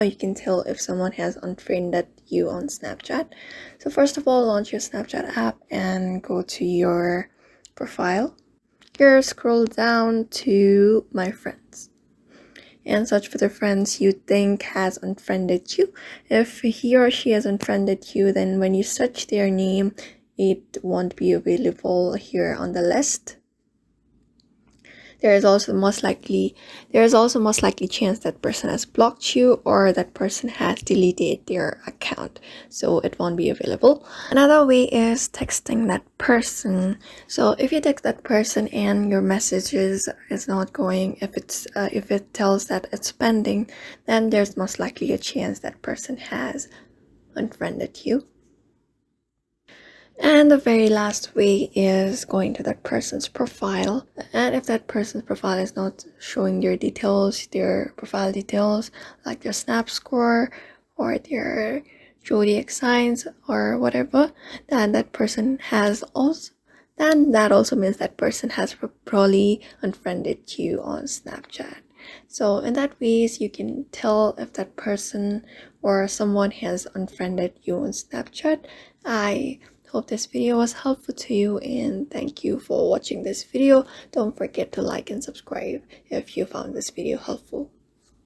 You can tell if someone has unfriended you on Snapchat. So first of all, launch your Snapchat app and go to your profile. Here, scroll down to My Friends and search for the friends you think has unfriended you. If he or she has unfriended you, then when you search their name, it won't be available here on the list. There is also most likely chance that person has blocked you or that person has deleted their account, so it won't be available. Another way is texting that person. So if you text that person and your messages is not going, if it tells that it's pending, then there's most likely a chance that person has unfriended you. And the very last way is going to that person's profile. And if that person's profile is not showing their details, their profile details, like their snap score or their zodiac signs or whatever, then that also means that person has probably unfriended you on Snapchat. So in that ways, you can tell if that person or someone has unfriended you on Snapchat. I hope this video was helpful to you, and thank you for watching this video. Don't forget to like and subscribe if you found this video helpful.